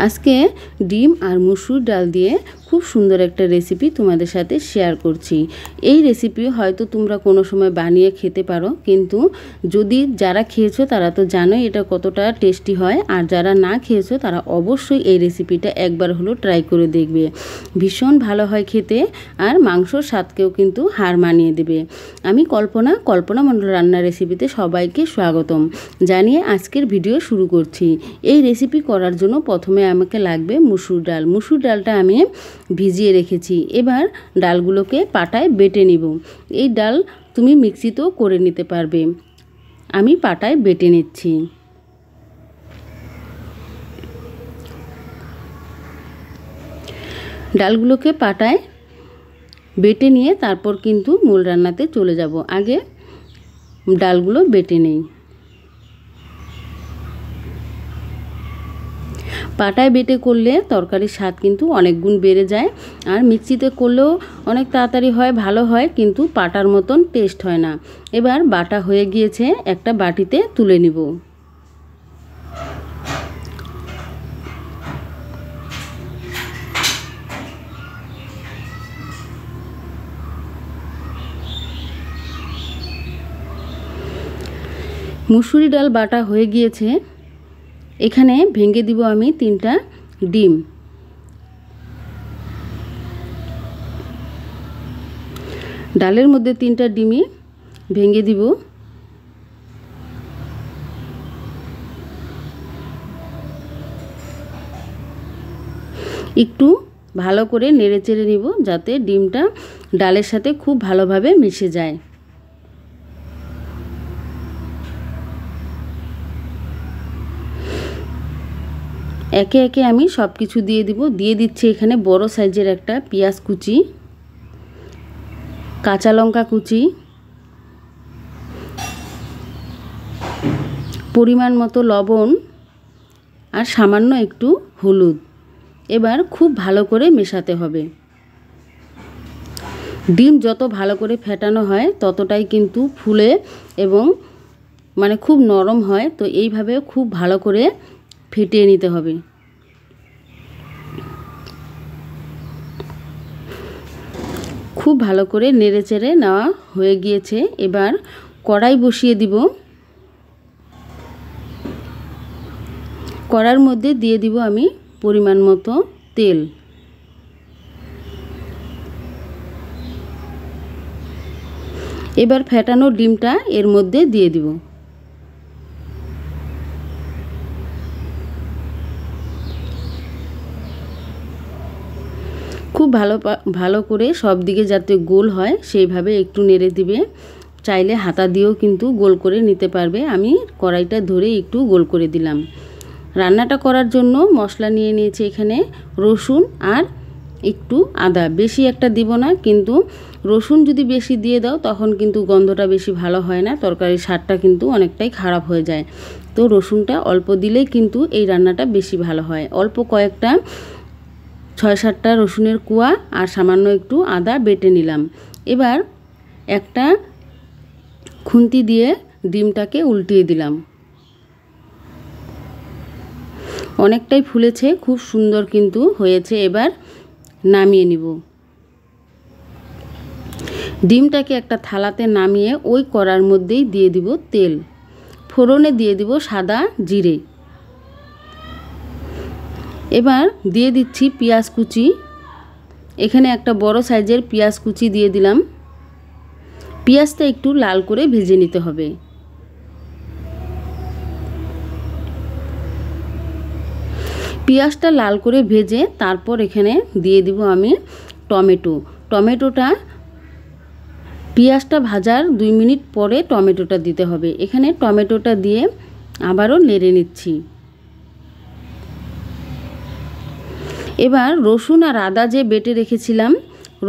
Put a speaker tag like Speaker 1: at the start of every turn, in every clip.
Speaker 1: আজকে ডিম আর মসুর ডাল দিয়ে খুব সুন্দর একটা রেসিপি তোমাদের সাথে শেয়ার করছি। এই রেসিপি হয়তো তোমরা কোনো সময় বানিয়ে খেতে পারো, কিন্তু যদি যারা খেয়েছো তারা তো জানোই এটা কতটা টেস্টি হয়, আর যারা না খেয়েছো তারা অবশ্যই এই রেসিপিটা একবার হলো ট্রাই করে দেখবে। ভীষণ ভালো হয় খেতে, আর মাংসর স্বাদকেও কিন্তু হার মানিয়ে দেবে। আমি কল্পনা মণ্ডল রান্নার রেসিপিতে সবাইকে স্বাগতম জানিয়ে আজকের ভিডিও শুরু করছি। এই রেসিপি করার জন্য প্রথমে আমাকে লাগবে মুসুর ডাল। মুসুর ডালটা আমি ভিজিয়ে রেখেছি। এবার ডালগুলোকে পাটায় বেটে নিব। এই ডাল তুমি মিক্সিতেও করে নিতে পারবে, আমি পাটায় বেটে নিচ্ছি। ডালগুলোকে পাটায় বেটে নিয়ে তারপর কিন্তু মূল রান্নাতে চলে যাব। আগে ডালগুলো বেটে নেই। পাটায় বেটে করলে তরকারির স্বাদ কিন্তু অনেক গুণ বেড়ে যায়, আর মিক্সিতে করলেও অনেক তাড়াতাড়ি হয়, ভালো হয়, কিন্তু পাটার মতন টেস্ট হয় না। এবার বাটা হয়ে গিয়েছে, একটা বাটিতে তুলে নিব। মুসুরি ডাল বাটা হয়ে গিয়েছে, এখানে ভেঙে দিব আমি 3টা ডিম। ডালের মধ্যে 3টা ডিমই ভেঙে দিব। একটু ভালো করে নেড়ে চেড়ে নিব, যাতে ডিমটা ডালের সাথে খুব ভালোভাবে মিশে যায়। একে একে আমি সব কিছু দিয়ে দিব। দিয়ে দিচ্ছি এখানে বড় সাইজের একটা পেঁয়াজ কুচি, কাঁচা লঙ্কা কুচি, পরিমাণ মতো লবণ, আর সামান্য একটু হলুদ। এবার খুব ভালো করে মেশাতে হবে। ডিম যত ভালো করে ফেটানো হয় ততটাই কিন্তু ফুলে এবং খুব নরম হয়। তো এইভাবে খুব ভালো করে ফেটিয়ে নিতে হবে। খুব ভালো করে নেড়ে চেড়ে নেওয়া হয়ে গিয়েছে। এবার কড়াই বসিয়ে দিব। কড়ার মধ্যে দিয়ে দিব আমি পরিমাণ মতো তেল। এবার ফেটানো ডিমটা এর মধ্যে দিয়ে দিব। খুব ভালো করে সব দিকে যাতে গোল হয় সেইভাবে একটু নেড়ে দিবে। চাইলে হাতা দিয়েও কিন্তু গোল করে নিতে পারবে। আমি কড়াইটা ধরে একটু গোল করে দিলাম। রান্নাটা করার জন্য মশলা নিয়ে নিয়েছি এখানে রসুন আর একটু আদা। বেশি একটা দিব না, কিন্তু রসুন যদি বেশি দিয়ে দাও তখন কিন্তু গন্ধটা বেশি ভালো হয় না, তরকারির স্বাদটা কিন্তু অনেকটাই খারাপ হয়ে যায়। তো রসুনটা অল্প দিলেই কিন্তু এই রান্নাটা বেশি ভালো হয়। অল্প কয়েকটা 6-7টা রসুনের কোয়া আর সামান্য একটু আদা বেটে নিলাম। এবার একটা খুন্তি দিয়ে ডিমটাকে উল্টিয়ে দিলাম। অনেকটাই ফুলেছে, খুব সুন্দর কিন্তু হয়েছে। এবার নামিয়ে নিব। ডিমটাকে একটা থালাতে নামিয়ে ওই কড়ার মধ্যেই দিয়ে দিব তেল। ফোড়নে দিয়ে দিব সাদা জিরে। এবার দিয়ে দিচ্ছি পেঁয়াজ কুচি। এখানে একটা বড় সাইজের পেঁয়াজ কুচি দিয়ে দিলাম। পেঁয়াজটা একটু লাল করে ভেজে নিতে হবে। পেঁয়াজটা লাল করে ভেজে তারপর এখানে দিয়ে দিব আমি টমেটোটা পেঁয়াজটা ভাজার 2 মিনিট পরে টমেটোটা দিতে হবে। এখানে টমেটোটা দিয়ে আবারও নেড়ে নিচ্ছি। এবার রসুন আর আদা যে বেটে রেখেছিলাম,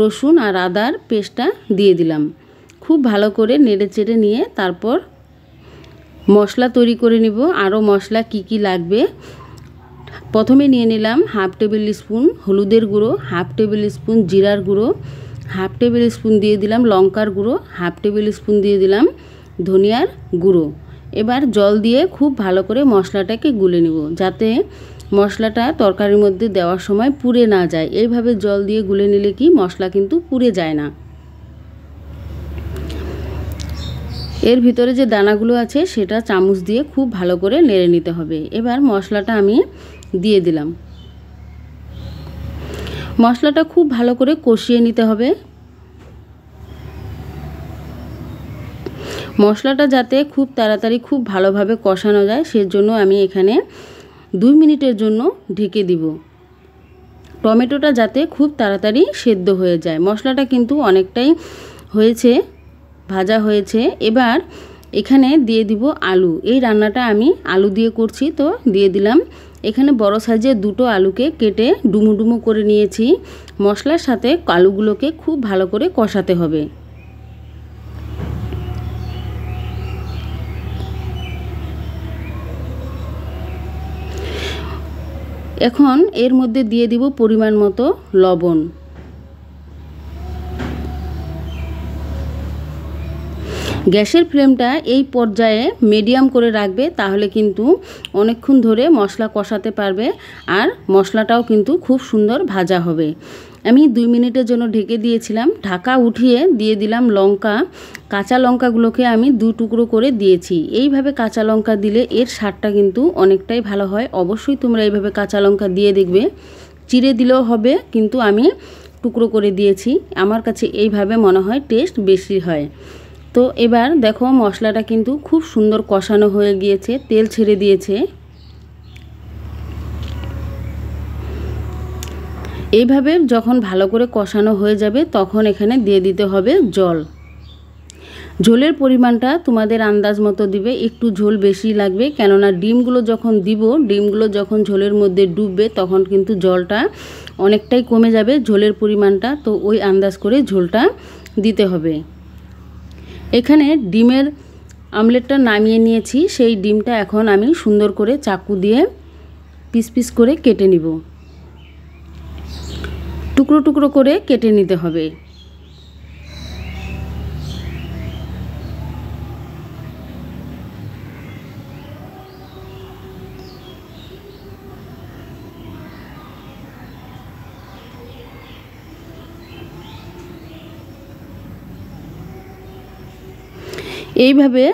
Speaker 1: রসুন আর আদার পেস্টটা দিয়ে দিলাম। খুব ভালো করে নেড়ে চেড়ে নিয়ে তারপর মশলা তৈরি করে নিব। আরও মশলা কি লাগবে প্রথমে নিয়ে নিলাম 1/2 টেবিল স্পুন হলুদের গুঁড়ো, 1/2 টেবিল স্পুন জিরার গুঁড়ো, 1/2 টেবিল স্পুন দিয়ে দিলাম লঙ্কার গুঁড়ো, 1/2 টেবিল স্পুন দিয়ে দিলাম ধনিয়ার গুঁড়ো। এবার জল দিয়ে খুব ভালো করে মশলাটাকে গুলে নিব, যাতে মশলাটা তরকারির মধ্যে দেওয়ার সময় পুড়ে না যায়। এইভাবে জল দিয়ে গুলে নিলে কি মশলা কিন্তু পুড়ে যায় না। এর ভিতরে যে দানাগুলো আছে সেটা চামচ দিয়ে খুব ভালো করে নেড়ে নিতে হবে। এবার মশলাটা আমি দিয়ে দিলাম। মশলাটা খুব ভালো করে কষিয়ে নিতে হবে। মশলাটা যাতে খুব তাড়াতাড়ি খুব ভালোভাবে কষানো যায় সেজন্য আমি এখানে 2 মিনিটের জন্য ঢেকে দিব। টমেটোটা যাতে খুব তাড়াতাড়ি সেদ্ধ হয়ে যায়। মশলাটা কিন্তু অনেকটাই হয়েছে, ভাজা হয়েছে। এবার এখানে দিয়ে দিব আলু। এই রান্নাটা আমি আলু দিয়ে করছি, তো দিয়ে দিলাম। এখানে বড় সাইজের 2টো আলুকে কেটে ডুমো ডুমো করে নিয়েছি। মশলার সাথে আলুগুলোকে খুব ভালো করে কষাতে হবে। এখন এর মধ্যে দিয়ে দিব পরিমাণ মতো লবণ। গ্যাসের ফ্লেমটা এই পর্যায়ে মিডিয়াম করে রাখবে, তাহলে কিন্তু অনেকক্ষণ ধরে মশলা কষাতে পারবে আর মশলাটাও কিন্তু খুব সুন্দর ভাজা হবে। আমি 2 মিনিটের জন্য ঢেকে দিয়েছিলাম। ঢাকা উঠিয়ে দিয়ে দিলাম লঙ্কা। কাঁচা লঙ্কাগুলোকে আমি 2 টুকরো করে দিয়েছি। এইভাবে কাঁচা লঙ্কা দিলে এর স্বাদটা কিন্তু অনেকটাই ভালো হয়। অবশ্যই তোমরা এইভাবে কাঁচা লঙ্কা দিয়ে দেখবে। চিড়ে দিলেও হবে, কিন্তু আমি টুকরো করে দিয়েছি। আমার কাছে এইভাবে মনে হয় টেস্ট বেশি হয়। তো এবার দেখো মশলাটা কিন্তু খুব সুন্দর কষানো হয়ে গিয়েছে, তেল ছেড়ে দিয়েছে। এইভাবে যখন ভালো করে কষানো হয়ে যাবে তখন এখানে দিয়ে দিতে হবে জল। ঝোলের পরিমাণটা তোমাদের আন্দাজ মতো দিবে। একটু ঝোল বেশি লাগবে, কেননা ডিমগুলো যখন দিব, ডিমগুলো যখন ঝোলের মধ্যে ডুববে তখন কিন্তু জলটা অনেকটাই কমে যাবে, ঝোলের পরিমাণটা। তো ওই আন্দাজ করে ঝোলটা দিতে হবে। এখানে ডিমের আমলেটটা নামিয়ে নিয়েছি। সেই ডিমটা এখন আমি সুন্দর করে চাকু দিয়ে পিস পিস করে কেটে নিব। টুকরো টুকরো করে কেটে নিতে হবে। এইভাবে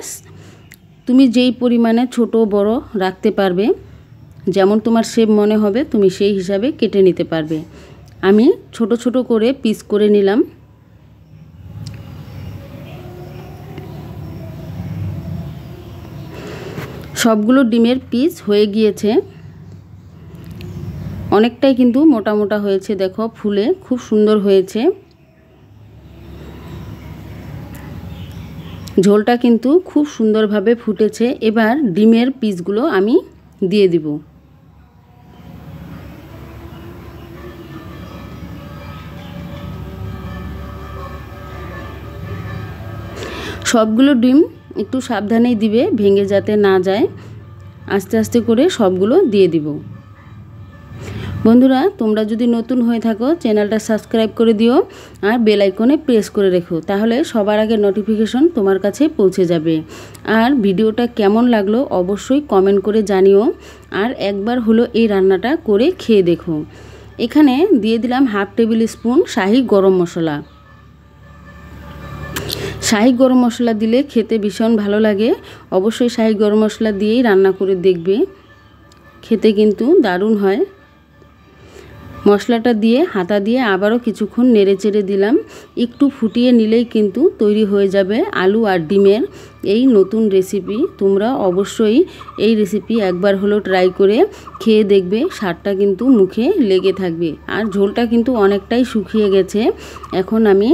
Speaker 1: তুমি যেই পরিমাণে ছোট বড় রাখতে পারবে, যেমন তোমার শেপ মনে হবে তুমি সেই হিসাবে কেটে নিতে পারবে। আমি ছোট ছোট করে পিস করে নিলাম। সবগুলো ডিমের পিস হয়ে গিয়েছে। অনেকটাই কিন্তু মোটা মোটা হয়েছে, দেখো ফুলে খুব সুন্দর হয়েছে। ঝোলটা কিন্তু খুব সুন্দরভাবে ফুটেছে। এবার ডিমের পিসগুলো আমি দিয়ে দিব। সবগুলো ডিম একটু সাবধানেই দিবে, ভেঙে যাতে না যায়। আস্তে আস্তে করে সবগুলো দিয়ে দিব। বন্ধুরা, তোমরা যদি নতুন হয়ে থাকো চ্যানেলটা সাবস্ক্রাইব করে দিও আর বেল আইকনে প্রেস করে রেখো, তাহলে সবার আগে নোটিফিকেশন তোমার কাছে পৌঁছে যাবে। আর ভিডিওটা কেমন লাগলো অবশ্যই কমেন্ট করে জানিও। আর একবার হলো এই রান্নাটা করে খেয়ে দেখো। এখানে দিয়ে দিলাম 1/2 টেবিল স্পুন শাহি গরম মশলা। শাহি গরম মশলা দিলে খেতে ভীষণ ভালো লাগে। অবশ্যই শাহি গরম মশলা দিয়েই রান্না করে দেখবে, খেতে কিন্তু দারুণ হয়। মশলাটা দিয়ে হাতা দিয়ে আবারও কিছুক্ষণ নেড়ে চেড়ে দিলাম। একটু ফুটিয়ে নিলেই কিন্তু তৈরি হয়ে যাবে আলু আর ডিমের এই নতুন রেসিপি। তোমরা অবশ্যই এই রেসিপি একবার হলো ট্রাই করে খেয়ে দেখবে, স্বাদটা কিন্তু মুখে লেগে থাকবে। আর ঝোলটা কিন্তু অনেকটাই শুকিয়ে গেছে। এখন আমি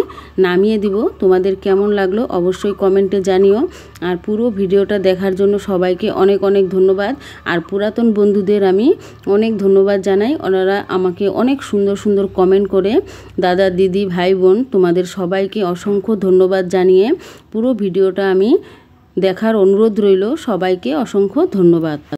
Speaker 1: নামিয়ে দিব। তোমাদের কেমন লাগলো অবশ্যই কমেন্টে জানিও। আর পুরো ভিডিওটা দেখার জন্য সবাইকে অনেক অনেক ধন্যবাদ। আর পুরাতন বন্ধুদের আমি অনেক ধন্যবাদ জানাই। ওনারা আমাকে অনেক সুন্দর সুন্দর কমেন্ট করে, দাদা দিদি ভাই বোন তোমাদের সবাইকে অসংখ্য ধন্যবাদ জানিয়ে পুরো ভিডিওটা আমি দেখার অনুরোধ রইল। সবাইকে অসংখ্য ধন্যবাদ।